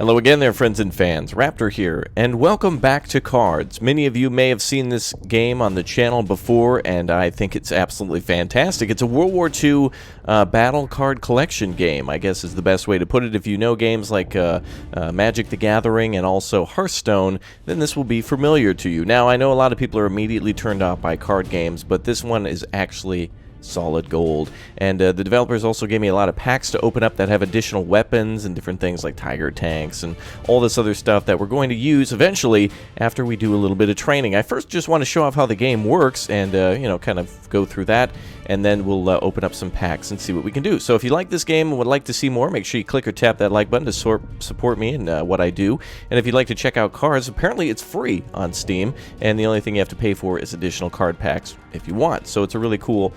Hello again there, friends and fans. Raptor here, and welcome back to Cards. Many of you may have seen this game on the channel before, and I think it's absolutely fantastic. It's a World War II battle card collection game, I guess is the best way to put it. If you know games like Magic the Gathering and also Hearthstone, then this will be familiar to you. Now, I know a lot of people are immediately turned off by card games, but this one is actually solid gold. And the developers also gave me a lot of packs to open up that have additional weapons and different things like tiger tanks and all this other stuff that we're going to use eventually after we do a little bit of training. I first just want to show off how the game works and you know, kind of go through that, and then we'll open up some packs and see what we can do. So if you like this game and would like to see more, make sure you click or tap that like button to support me and what I do. And if you'd like to check out Cards, apparently it's free on Steam, and the only thing you have to pay for is additional card packs if you want. So it's a really cool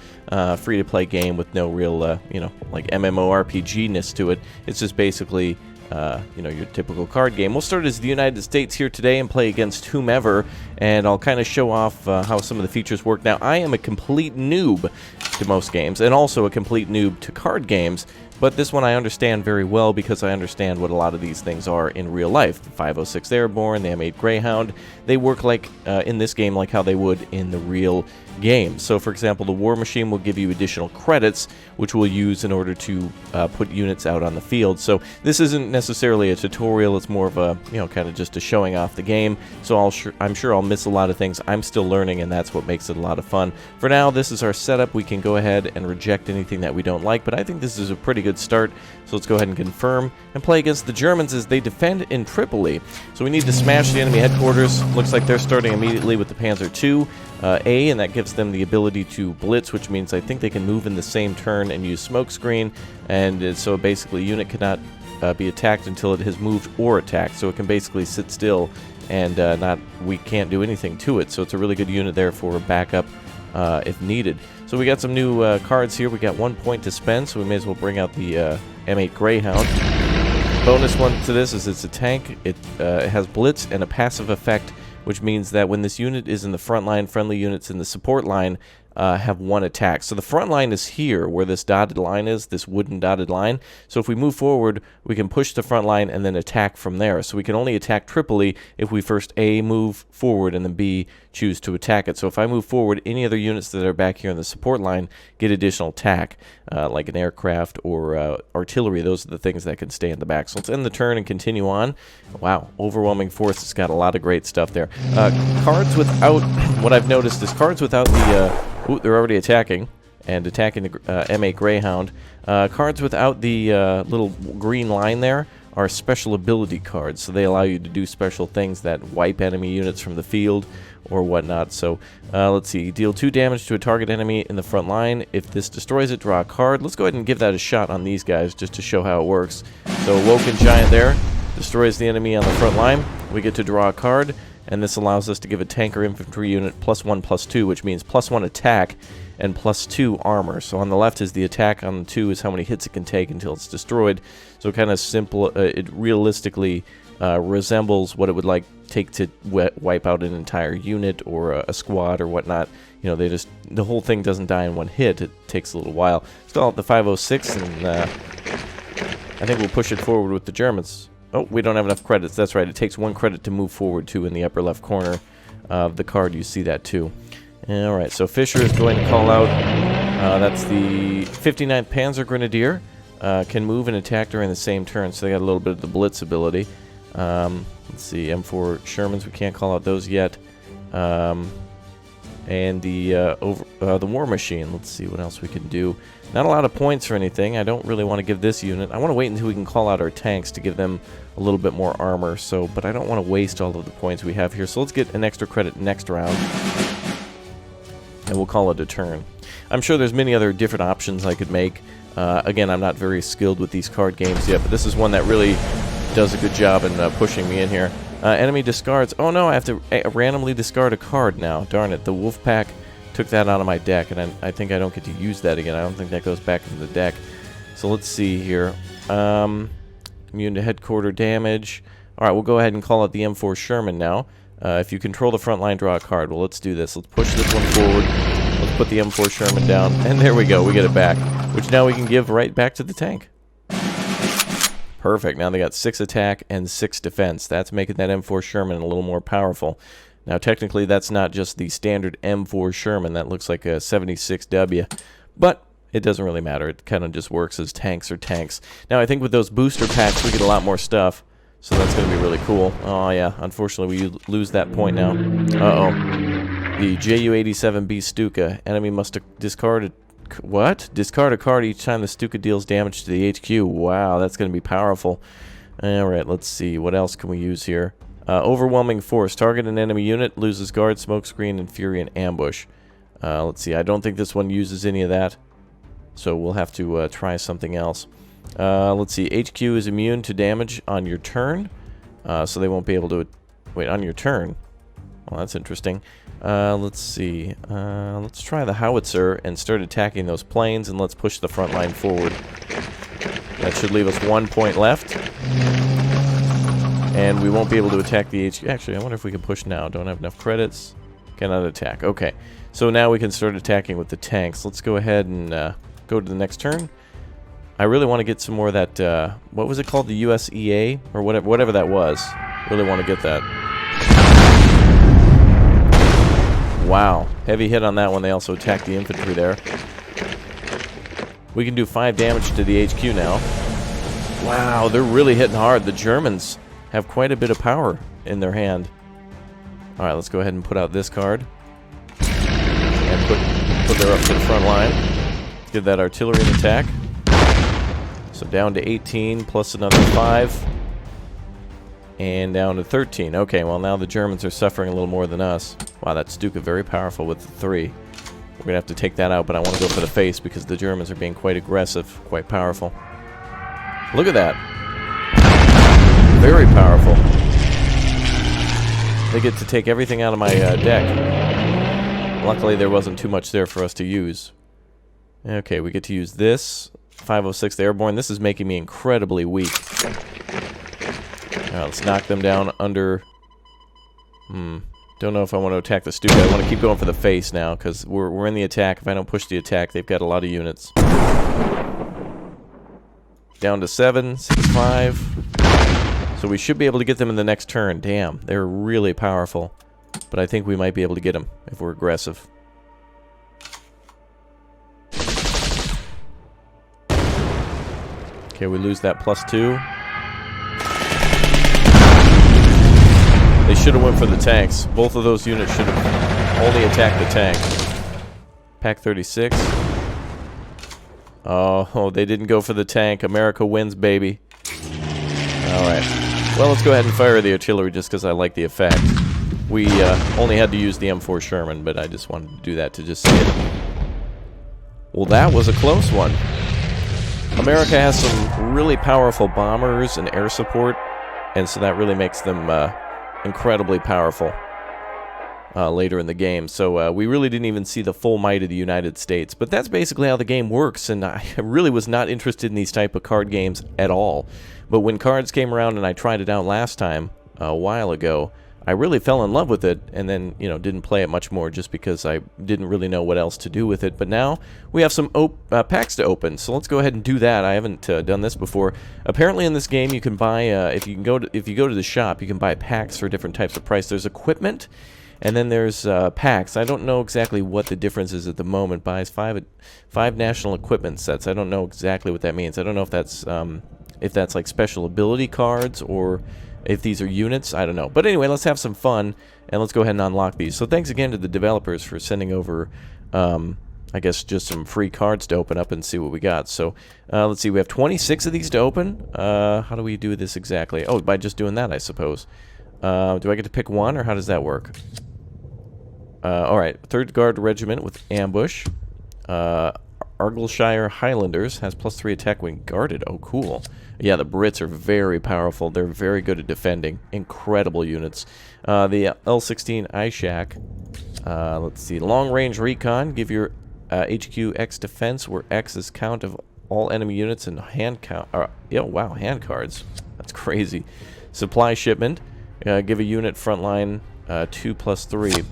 free-to-play game with no real, you know, like MMORPG-ness to it. It's just basically, you know, your typical card game. We'll start as the United States here today and play against whomever, and I'll kind of show off how some of the features work. Now, I am a complete noob to most games, and also a complete noob to card games, but this one I understand very well because I understand what a lot of these things are in real life. The 506 Airborne, the M8 Greyhound, they work like in this game like how they would in the real game. So for example, the War Machine will give you additional credits which we'll use in order to put units out on the field. So this isn't necessarily a tutorial, it's more of a, you know, kind of just a showing off the game. So I'm sure I'll miss a lot of things. I'm still learning, and that's what makes it a lot of fun. For now, this is our setup. We can go ahead and reject anything that we don't like, but I think this is a pretty good start. So let's go ahead and confirm and play against the Germans as they defend in Tripoli. So we need to smash the enemy headquarters. Looks like they're starting immediately with the Panzer II, and that gives them the ability to blitz, which means I think they can move in the same turn and use smokescreen, and so basically unit cannot be attacked until it has moved or attacked, so it can basically sit still and we can't do anything to it. So it's a really good unit there for backup if needed. So we got some new cards here. We got 1 point to spend, so we may as well bring out the M8 Greyhound. Bonus one to this is it's a tank. It has blitz and a passive effect, which means that when this unit is in the front line, friendly units in the support line have one attack. So the front line is here, where this dotted line is, this wooden dotted line. So if we move forward, we can push the front line and then attack from there. So we can only attack Tripoli if we first A, move forward, and then B, choose to attack it. So if I move forward, any other units that are back here in the support line get additional attack, like an aircraft or artillery. Those are the things that can stay in the back. So let's end the turn and continue on. Wow, overwhelming force. It's got a lot of great stuff there. Cards without, what I've noticed is cards without the, ooh, they're already attacking, and attacking the M8 Greyhound. Cards without the little green line there are special ability cards, so they allow you to do special things that wipe enemy units from the field or whatnot. So let's see, deal 2 damage to a target enemy in the front line. If this destroys it, draw a card. Let's go ahead and give that a shot on these guys just to show how it works. So Woken Giant there destroys the enemy on the front line. We get to draw a card, and this allows us to give a tank or infantry unit +1/+2, which means +1 attack and +2 armor. So on the left is the attack, on the 2 is how many hits it can take until it's destroyed. So kind of simple, it realistically resembles what it would take to wipe out an entire unit or a squad or whatnot. You know, the whole thing doesn't die in one hit. It takes a little while. Let's call it the 506, and I think we'll push it forward with the Germans. Oh, we don't have enough credits. That's right. It takes 1 credit to move forward, too, in the upper left corner of the card. You see that, too. All right, so Fisher is going to call out. That's the 59th Panzer Grenadier. Can move and attack during the same turn, so they got a little bit of the blitz ability. Let's see, M4 Shermans, we can't call out those yet. And the War Machine, let's see what else we can do. Not a lot of points or anything. I don't really want to give this unit. I want to wait until we can call out our tanks to give them a little bit more armor. So, but I don't want to waste all of the points we have here. So let's get an extra credit next round, and we'll call it a turn. I'm sure there's many other different options I could make. Again, I'm not very skilled with these card games yet, but this is one that really does a good job in pushing me in here. Enemy discards. Oh no, I have to randomly discard a card now. Darn it, the Wolfpack took that out of my deck, and I think I don't get to use that again. I don't think that goes back into the deck. So let's see here. Immune to headquarter damage. Alright, we'll go ahead and call it the M4 Sherman now. If you control the front line, draw a card. Well, let's do this. Let's push this one forward. Let's put the M4 Sherman down, and there we go. We get it back, which now we can give right back to the tank. Perfect. Now they got 6 attack and 6 defense. That's making that M4 Sherman a little more powerful. Now, technically, that's not just the standard M4 Sherman. That looks like a 76W. But it doesn't really matter. It kind of just works as tanks or tanks. Now, I think with those booster packs, we get a lot more stuff. So that's going to be really cool. Oh, yeah. Unfortunately, we lose that point now. Uh-oh. The Ju-87B Stuka. Enemy must discard a... What? Discard a card each time the Stuka deals damage to the HQ. Wow, that's going to be powerful. Alright, let's see. What else can we use here? Overwhelming Force. Target an enemy unit, loses guard, smokescreen, and fury and ambush. Let's see. I don't think this one uses any of that. So we'll have to try something else. Let's see. HQ is immune to damage on your turn. So they won't be able to... Wait, on your turn? Well, that's interesting. Let's see. Let's try the howitzer and start attacking those planes, and let's push the front line forward. That should leave us 1 point left. And we won't be able to attack the HQ. Actually, I wonder if we can push now. Don't have enough credits. Cannot attack. Okay. So now we can start attacking with the tanks. Let's go ahead and go to the next turn. I really want to get some more of that, what was it called? The USEA? Or whatever that was. Really want to get that. Wow. Heavy hit on that one. They also attacked the infantry there. We can do 5 damage to the HQ now. Wow, they're really hitting hard. The Germans have quite a bit of power in their hand. Alright, let's go ahead and put out this card. And put her up to the front line. Give that artillery an attack. So down to 18 plus another 5. And down to 13. Okay, well now the Germans are suffering a little more than us. Wow, that Stuka very powerful with the 3. We're going to have to take that out, but I want to go for the face because the Germans are being quite aggressive, quite powerful. Look at that. Very powerful. They get to take everything out of my deck. Luckily, there wasn't too much there for us to use. Okay, we get to use this. 506 Airborne. This is making me incredibly weak. Alright, let's knock them down under... Don't know if I want to attack the Stuka. I want to keep going for the face now, because we're in the attack. If I don't push the attack, they've got a lot of units. Down to 7, 6, 5. So we should be able to get them in the next turn. Damn, they're really powerful. But I think we might be able to get them if we're aggressive. Okay, we lose that +2. They should have went for the tanks. Both of those units should have only attacked the tank. Pack 36. Oh, they didn't go for the tank. America wins, baby. Alright. Well, let's go ahead and fire the artillery just because I like the effect. We only had to use the M4 Sherman, but I just wanted to do that to just see it. Well, that was a close one. America has some really powerful bombers and air support, and so that really makes them... incredibly powerful later in the game. So we really didn't even see the full might of the United States. But that's basically how the game works, and I really was not interested in these type of card games at all. But when Cards came around and I tried it out last time, a while ago, I really fell in love with it, and then, you know, didn't play it much more just because I didn't really know what else to do with it. But now we have some packs to open, so let's go ahead and do that. I haven't done this before. Apparently in this game you can buy, if you go to the shop, you can buy packs for different types of price. There's equipment, and then there's packs. I don't know exactly what the difference is at the moment. Buys five national equipment sets. I don't know exactly what that means. I don't know if that's like special ability cards or if these are units. I don't know. But anyway, let's have some fun, and let's go ahead and unlock these. So thanks again to the developers for sending over, I guess, just some free cards to open up and see what we got. So let's see. We have 26 of these to open. How do we do this exactly? Oh, by just doing that, I suppose. Do I get to pick one, or how does that work? Alright, 3rd Guard Regiment with Ambush. Argyllshire Highlanders has +3 attack when guarded. Oh, cool. Yeah, the Brits are very powerful. They're very good at defending. Incredible units. The L-16 Ishak. Let's see. Long Range Recon. Give your HQ X defense, where X is count of all enemy units and hand count. Yeah, wow, hand cards. That's crazy. Supply Shipment. Give a unit frontline 2+3.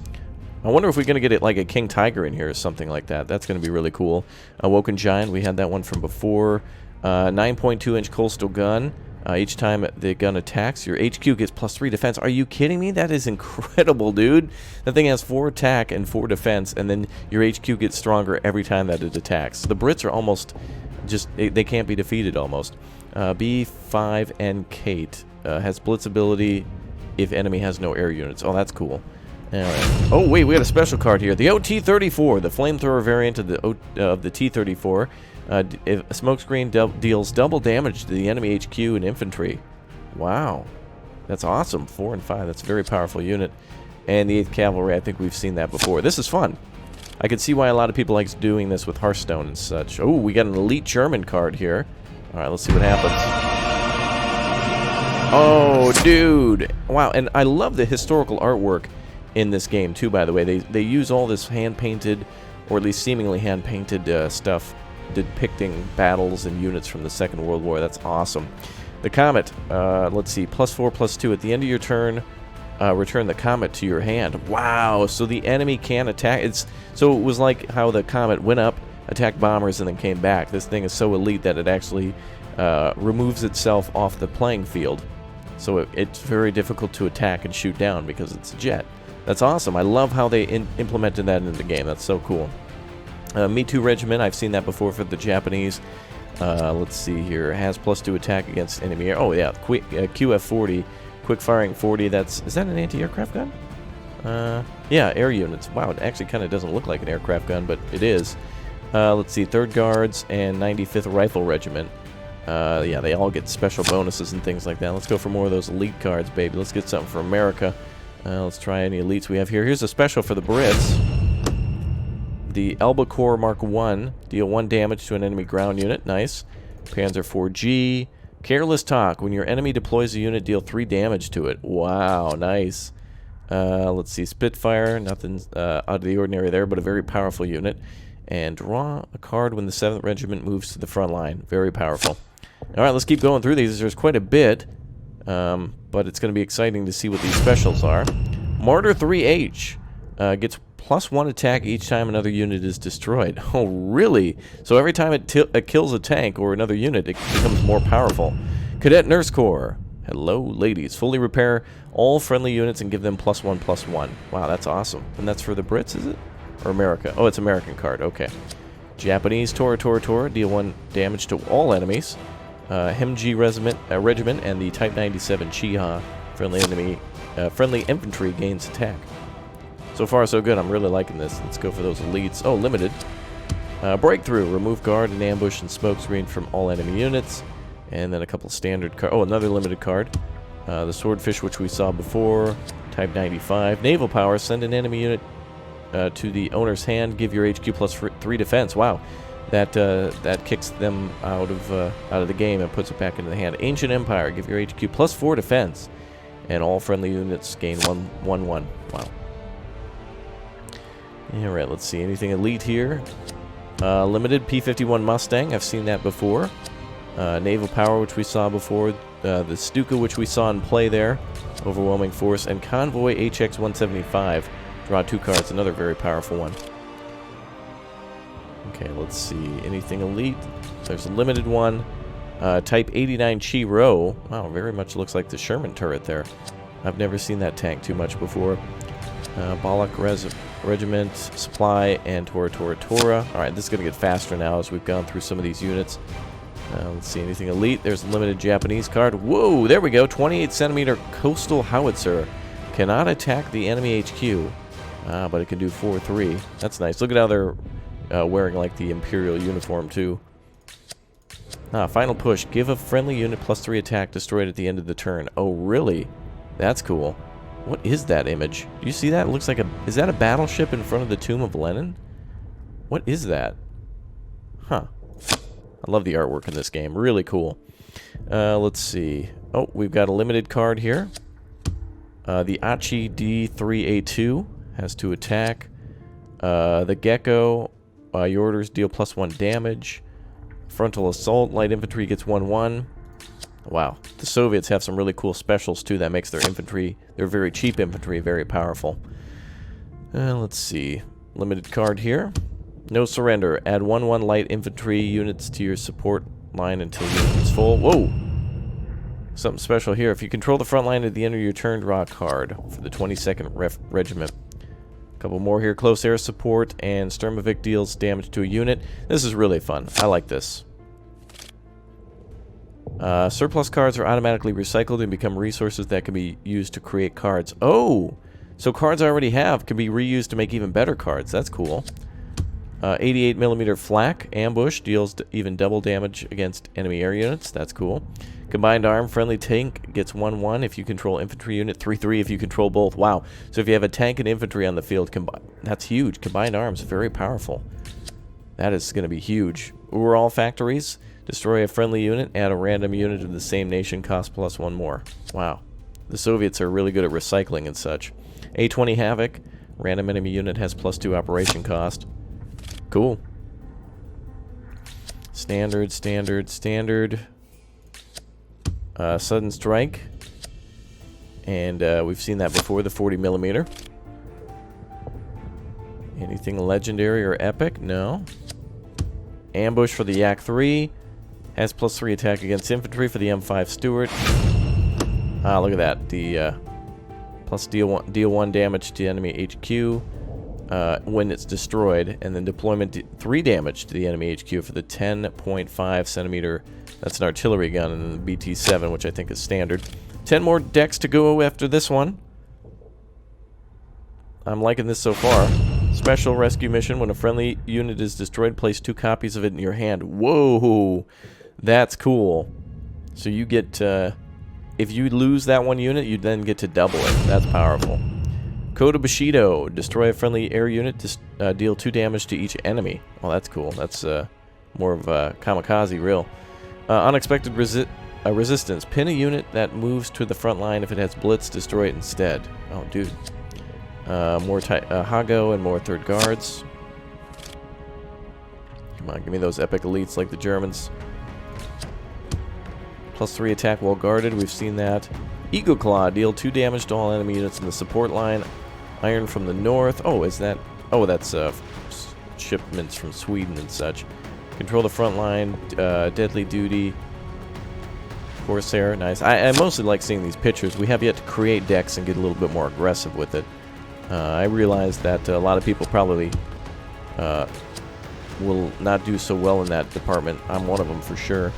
I wonder if we're going to get it like a King Tiger in here or something like that. That's going to be really cool. Awoken Giant, we had that one from before. 9.2-inch coastal gun. Each time the gun attacks, your HQ gets +3 defense. Are you kidding me? That is incredible, dude. That thing has 4 attack and 4 defense, and then your HQ gets stronger every time that it attacks. The Brits are almost just, they can't be defeated almost. B5 and Kate has blitz ability if enemy has no air units. Oh, that's cool. Alright. Oh, wait, we got a special card here. The OT-34, the flamethrower variant of the T-34. If a smokescreen deals double damage to the enemy HQ and infantry. Wow. That's awesome. 4 and 5. That's a very powerful unit. And the 8th Cavalry, I think we've seen that before. This is fun. I can see why a lot of people like doing this with Hearthstone and such. Oh, we got an elite German card here. Alright, let's see what happens. Oh, dude. Wow, and I love the historical artwork in this game, too, by the way. They use all this hand-painted, or at least seemingly hand-painted stuff depicting battles and units from the Second World War. That's awesome. The Comet, let's see, +4, +2. At the end of your turn, return the Comet to your hand. Wow, so the enemy can attack. So it was like how the Comet went up, attacked bombers, and then came back. This thing is so elite that it actually removes itself off the playing field. So it's very difficult to attack and shoot down because it's a jet. That's awesome. I love how they implemented that into the game. That's so cool. Me Too Regiment, I've seen that before for the Japanese. Let's see here. Has +2 attack against enemy air. Oh, yeah. QF-40. Quick firing 40. Is that an anti-aircraft gun? Yeah, air units. Wow, it actually kind of doesn't look like an aircraft gun, but it is. Let's see. 3rd Guards and 95th Rifle Regiment. Yeah, they all get special bonuses and things like that. Let's go for more of those elite cards, baby. Let's get something for America. Let's try any elites we have here. Here's a special for the Brits. The Albacore Mark I. Deal 1 damage to an enemy ground unit. Nice. Panzer 4G. Careless Talk. When your enemy deploys a unit, deal 3 damage to it. Wow, nice. Let's see. Spitfire. Nothing out of the ordinary there, but a very powerful unit. And draw a card when the 7th Regiment moves to the front line. Very powerful. Alright, let's keep going through these. There's quite a bit. But it's going to be exciting to see what these specials are. Martyr 3H gets +1 attack each time another unit is destroyed. Oh, really? So every time it kills a tank or another unit, it becomes more powerful. Cadet Nurse Corps. Hello, ladies. Fully repair all friendly units and give them +1/+1. Wow, that's awesome. And that's for the Brits, is it? Or America? Oh, it's American card. Okay. Japanese Tora. Deal 1 damage to all enemies. HMG Regiment and the Type 97 Chiha. Friendly infantry gains attack. So far, so good. I'm really liking this. Let's go for those elites. Oh, limited. Breakthrough. Remove guard and ambush and smokescreen from all enemy units. And then a couple standard cards. Oh, another limited card. The Swordfish, which we saw before. Type 95. Naval Power. Send an enemy unit to the owner's hand. Give your HQ +3 defense. Wow. That kicks them out of the game and puts it back into the hand. Ancient Empire. Give your HQ +4 defense. And all friendly units gain 1/1. Wow. Alright, let's see. Anything elite here? Limited P-51 Mustang. I've seen that before. Naval Power, which we saw before. The Stuka, which we saw in play there. Overwhelming Force. And Convoy HX-175. Draw 2 cards. Another very powerful one. Okay, let's see. Anything elite? There's a limited one. Type 89 Chi Ro. Wow, very much looks like the Sherman turret there. I've never seen that tank too much before. Balak Regiment, Supply, and Tora. Alright, this is going to get faster now as we've gone through some of these units. Let's see, anything elite? There's a limited Japanese card. Whoa, there we go. 28cm Coastal Howitzer. Cannot attack the enemy HQ, but it can do 4/3. That's nice. Look at how they're wearing like the Imperial uniform too. Final push. Give a friendly unit +3 attack destroyed at the end of the turn. Oh, really? That's cool. What is that image? Do you see that? It looks like is that a battleship in front of the tomb of Lenin? What is that? Huh. I love the artwork in this game. Really cool. Let's see. Oh, we've got a limited card here. The Achi D3A2 has 2 attack. The Gecko, your orders deal +1 damage. Frontal Assault, light infantry gets 1/1. Wow. The Soviets have some really cool specials, too. That makes their infantry, their very cheap infantry, very powerful. Let's see. Limited card here. No surrender. Add 1/1 light infantry units to your support line until unit is full. Whoa! Something special here. If you control the front line at the end of your turn, draw a card for the 22nd Regiment. A couple more here. Close air support and Sturmovik deals damage to a unit. This is really fun. I like this. Surplus cards are automatically recycled and become resources that can be used to create cards. Oh! So cards I already have can be reused to make even better cards. That's cool. 88mm Flak ambush deals even double damage against enemy air units. That's cool. Combined arm friendly tank gets 1/1 if you control infantry unit, 3/3 if you control both. Wow. So if you have a tank and infantry on the field, that's huge. Combined arms, very powerful. That is going to be huge. Overall factories, destroy a friendly unit, add a random unit of the same nation, cost +1 more. Wow. The Soviets are really good at recycling and such. A-20 Havoc, random enemy unit has +2 operation cost. Cool. Standard. Sudden Strike. And we've seen that before, the 40mm. Anything legendary or epic? No. Ambush for the Yak-3. Has +3 attack against infantry for the M5 Stuart. Ah, look at that. The plus deal 1 damage to enemy HQ when it's destroyed, and then deployment 3 damage to the enemy HQ for the 10.5 centimeter. That's an artillery gun, and then the BT-7, which I think is standard. 10 more decks to go after this one. I'm liking this so far. Special rescue mission. When a friendly unit is destroyed, place 2 copies of it in your hand. Whoa! That's cool. So you get, if you lose that one unit, you then get to double it. That's powerful. Code of Bushido. Destroy a friendly air unit to deal 2 damage to each enemy. Oh, that's cool. That's more of a kamikaze, real. Unexpected resistance. Pin a unit that moves to the front line. If it has blitz, destroy it instead. Oh, dude. More Hago and more third guards. Come on, give me those epic elites like the Germans. +3 attack while guarded. We've seen that. Eagle Claw. Deal 2 damage to all enemy units in the support line. Iron from the north. Oh, is that... Oh, that's shipments from Sweden and such. Control the front line. Deadly Duty. Corsair. Nice. I mostly like seeing these pictures. We have yet to create decks and get a little bit more aggressive with it. I realize that a lot of people probably will not do so well in that department. I'm one of them for sure.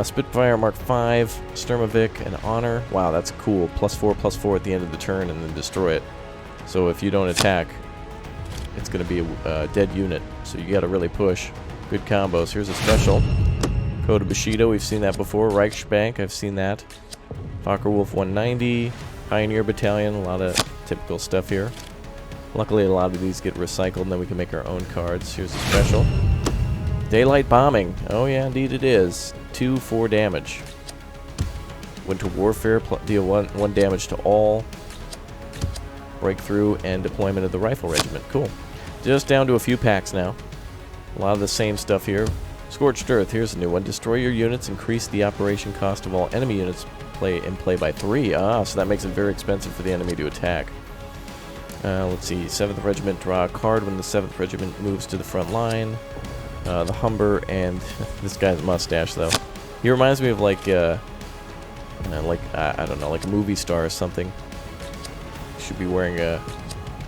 Spitfire Mark V, Sturmovik, and Honor. Wow, that's cool. +4/+4 at the end of the turn and then destroy it. So if you don't attack, it's going to be a dead unit. So you got to really push. Good combos. Here's a special. Code of Bushido, we've seen that before. Reichsbank, I've seen that. Focke-Wulf 190. Pioneer Battalion, a lot of typical stuff here. Luckily, a lot of these get recycled, and then we can make our own cards. Here's a special. Daylight Bombing. Oh, yeah, indeed it is. 2/4 damage. Winter Warfare, deal 1 damage to all. Breakthrough and deployment of the Rifle Regiment. Cool. Just down to a few packs now. A lot of the same stuff here. Scorched Earth, here's a new one. Destroy your units, increase the operation cost of all enemy units in play by 3. Ah, so that makes it very expensive for the enemy to attack. Let's see. 7th Regiment, draw a card when the 7th Regiment moves to the front line. The Humber and this guy's mustache, though. He reminds me of like I don't know, like a movie star or something. Should be wearing a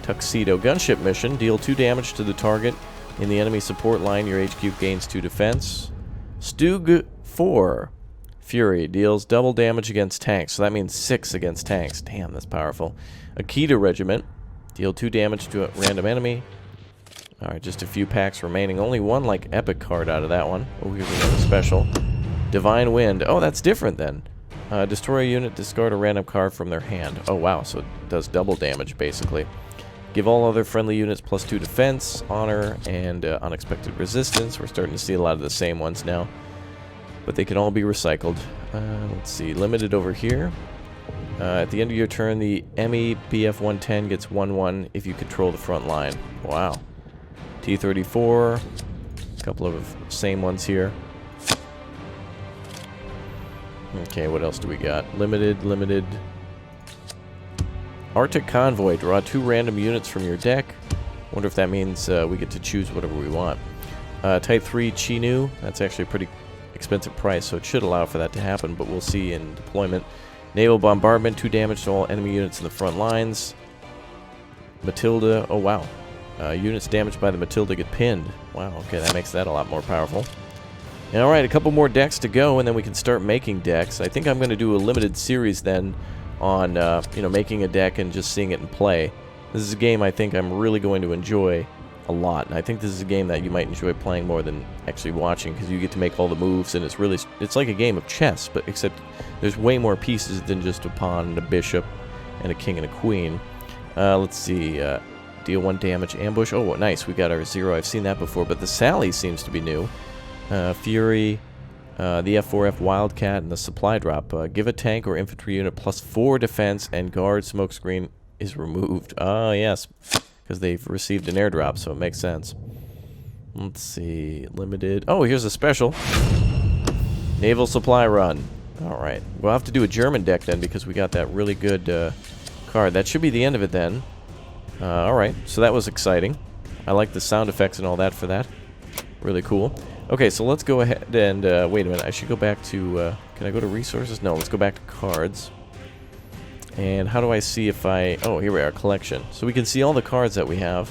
tuxedo. Gunship mission. Deal 2 damage to the target. In the enemy support line, your HQ gains 2 defense. Stug 4. Fury. Deals double damage against tanks. So that means 6 against tanks. Damn, that's powerful. Akita Regiment. Deal 2 damage to a random enemy. Alright, just a few packs remaining. Only one, like, epic card out of that one. Oh, here's another special. Divine Wind. Oh, that's different then. Destroy a unit, discard a random card from their hand. Oh, wow, so it does double damage, basically. Give all other friendly units +2 defense, honor, and unexpected resistance. We're starting to see a lot of the same ones now. But they can all be recycled. Let's see, limited over here. At the end of your turn, the ME BF-110 gets 1/1 if you control the front line. Wow. T-34. A couple of same ones here. Okay, what else do we got? Limited. Arctic Convoy. Draw 2 random units from your deck. Wonder if that means we get to choose whatever we want. Type 3 Chinu. That's actually a pretty expensive price, so it should allow for that to happen, but we'll see in deployment. Naval bombardment, 2 damage to all enemy units in the front lines. Matilda, oh wow. Units damaged by the Matilda get pinned. Wow, okay, that makes that a lot more powerful. And alright, a couple more decks to go, and then we can start making decks. I think I'm going to do a limited series then on, you know, making a deck and just seeing it in play. This is a game I think I'm really going to enjoy a lot, and I think this is a game that you might enjoy playing more than actually watching, because you get to make all the moves, and it's like a game of chess, but except there's way more pieces than just a pawn and a bishop and a king and a queen. Let's see, deal 1 damage, ambush, oh nice, we got our 0, I've seen that before, but the Sally seems to be new. Fury, the F4F Wildcat, and the supply drop. Give a tank or infantry unit +4 defense, and guard smokescreen is removed. Ah, yes, because they've received an airdrop, so it makes sense. Let's see, limited. Oh, here's a special. Naval supply run. Alright, we'll have to do a German deck then, because we got that really good card. That should be the end of it then. Alright, so that was exciting. I like the sound effects and all that for that. Really cool. Okay, so let's go ahead and, wait a minute, I should go back to, can I go to resources? No, let's go back to cards. And how do I see if oh, here we are, collection. So we can see all the cards that we have.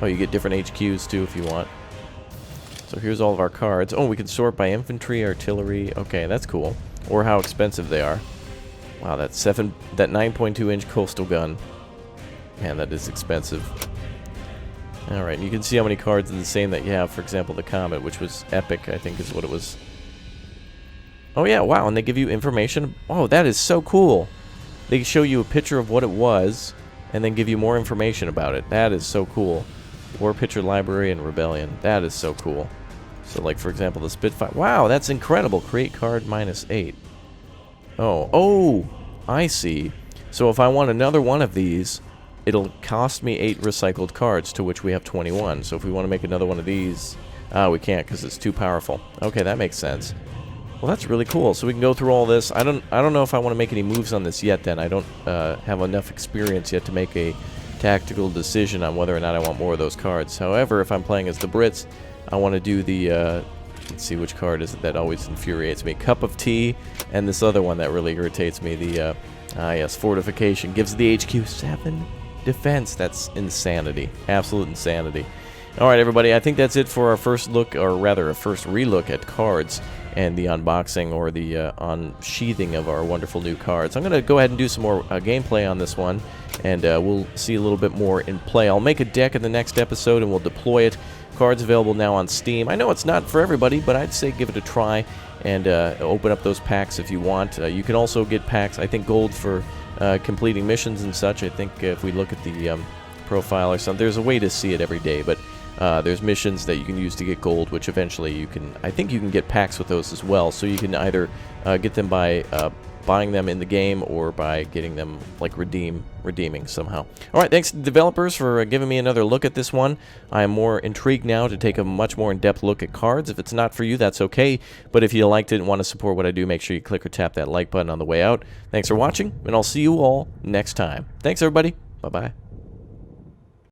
Oh, you get different HQs too if you want. So here's all of our cards. Oh, we can sort by infantry, artillery. Okay, that's cool. Or how expensive they are. Wow, that 9.2-inch coastal gun. Man, that is expensive. Alright, you can see how many cards are the same that you have. For example, the Comet, which was epic, I think is what it was. Oh yeah, wow, and they give you information. Oh, that is so cool. They show you a picture of what it was, and then give you more information about it. That is so cool. War Picture Library and Rebellion. That is so cool. So, like, for example, the Spitfire. Wow, that's incredible. Create card -8. Oh, I see. So if I want another one of these, it'll cost me 8 recycled cards, to which we have 21. So if we want to make another one of these, we can't because it's too powerful. Okay, that makes sense. Well, that's really cool. So we can go through all this. I don't know if I want to make any moves on this yet. Then I don't have enough experience yet to make a tactical decision on whether or not I want more of those cards. However, if I'm playing as the Brits, I want to do the let's see, which card is it that always infuriates me? Cup of Tea, and this other one that really irritates me. The yes, Fortification gives the HQ 7 defense. That's insanity. Absolute insanity. Alright, everybody, I think that's it for our first look, or rather a first relook at cards and the unboxing or the unsheathing of our wonderful new cards. I'm going to go ahead and do some more gameplay on this one, and we'll see a little bit more in play. I'll make a deck in the next episode, and we'll deploy it. Cards available now on Steam. I know it's not for everybody, but I'd say give it a try, and open up those packs if you want. You can also get packs, I think gold for completing missions and such. I think if we look at the profile or something, there's a way to see it every day, but there's missions that you can use to get gold, which eventually you can, I think you can get packs with those as well, so you can either get them by buying them in the game or by getting them, like, redeeming somehow. Alright, thanks to the developers for giving me another look at this one. I am more intrigued now to take a much more in-depth look at cards. If it's not for you, that's okay, but if you liked it and want to support what I do, make sure you click or tap that like button on the way out. Thanks for watching, and I'll see you all next time. Thanks, everybody. Bye-bye.